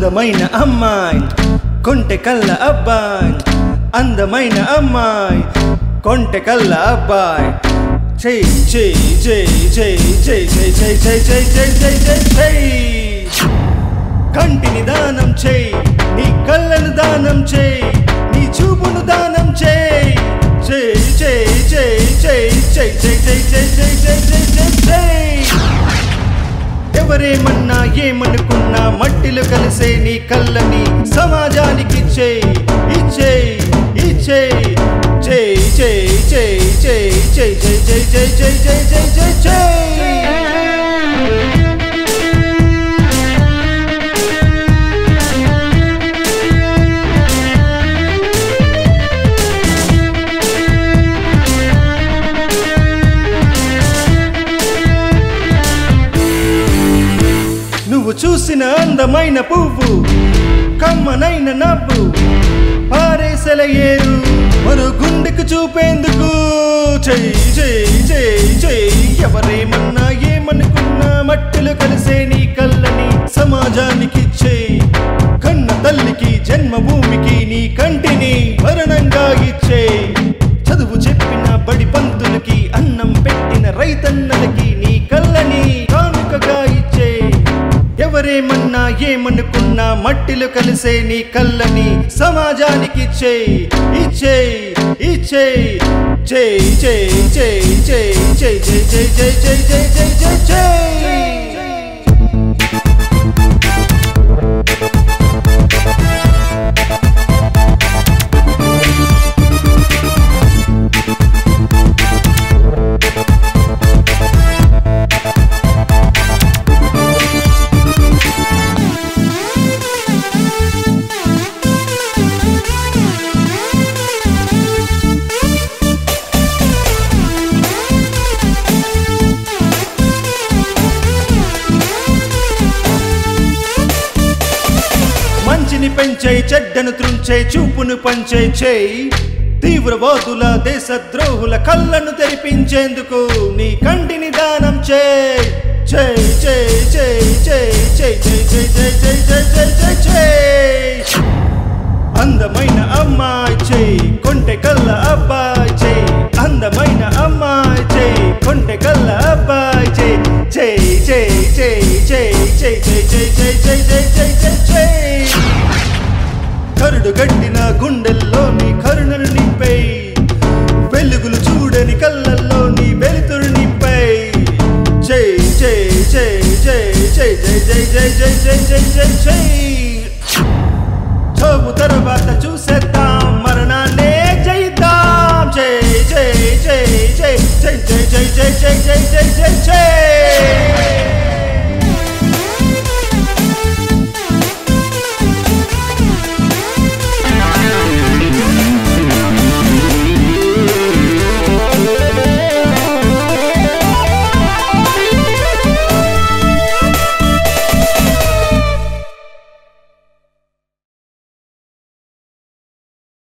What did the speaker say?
అందమైన అమ్మాయి కొంటె కళ్ళ అబ్బాయి అందమైన అమ్మాయి కొంటె కళ్ళ అబ్బాయి చెయ్ చెయ్ చెయ్ చెయ్ చెయ్ చెయ్ చెయ్ చెయ్ చెయ్ చెయ్ చెయ్ చెయ్ చెయ్ కంటిని దానం చెయ్ నీ కళ్ళను దానం చెయ్ నీ చూపును దానం చెయ్ చెయ్ చెయ్ చెయ్ చెయ్ చెయ్ చెయ్ చెయ్ చెయ్ చెయ్ చెయ్ చెయ్ చెయ్ చెయ్ ఎవరేమన్నా ఏమనుకున్నా మట్టిలో కలిసే నీ కళ్ళని సమాజానికి ఇచ్చేయ్ ఇచ్చేయ్ ఇచ్చేయ్ చెయ్ చెయ్ చెయ్ చెయ్ చెయ్ చెయ్ చెయ్ చెయ్ చెయ్ చెయ్ చెయ్ చెయ్ చెయ్ నువ్వు చూసిన అందమైన పువ్వు కమ్మనైన నవ్వు పారేసల ఏరు మరో గుండెకు చూపేందుకు చెయ్ చెయ్ చెయ్ చెయ్ ఎవరేమన్నా ఏమనుకున్నా మట్టిలో కలిసే నీ కళ్ళని సమాజానికి ఇచ్చేయ్ కన్న తల్లికి జన్మభూమికి నీ కంటిని మరణంగా ఇచ్చేయ్ చదువు చెప్పిన బడి పంతులకి అన్నం పెట్టిన రైతన్నలకి నీ కళ్ళని కానుకగా ఇచ్చేయ్ ఎవరేమన్నా ఏమనుకున్నా మట్టిలో కలిసే నీ కళ్ళని సమాజానికి ఇచ్చేయ్ ఇచ్చేయ్ ఇచ్చేయ్ చెయ్ చెయ్ చెయ్ చెయ్ చెయ్ చెయ్ చెయ్ చెయ్ చెయ్ చెయ్ చెయ్ చెయ్ చెయ్ మంచిని పెంచే చెడ్డను త్రుంచే చూపును పంచే చేయి తీవ్రవాదుల దేశద్రోహుల కళ్ళను తెరిపించేందుకు నీ కంటిని దానం చేయి చేయి చేయి చేయి చేయి చేయి చేయి చేయి చేయి చేయి చేయి చేయి చేయి అందమైన అమ్మాయి చేయి కొంటె కళ్ళ అబ్బాయి చేయి అందమైన అమ్మాయి చేయి కొంటె కళ్ళ అబ్బాయి చేయి చేయి చేయి చేయి చేయి చేయి చేయి చేయి చేయి చేయి చేయి చేయి చేయి కరుడు గట్టిన గుండెల్లో నీ కరుణను నింపై వెలుగులు చూడని కళ్ళల్లో నీ వెలుతురు నింపై జై జై జై జై జై జై జై జై జై జై జై జై జై చావు తర్వాత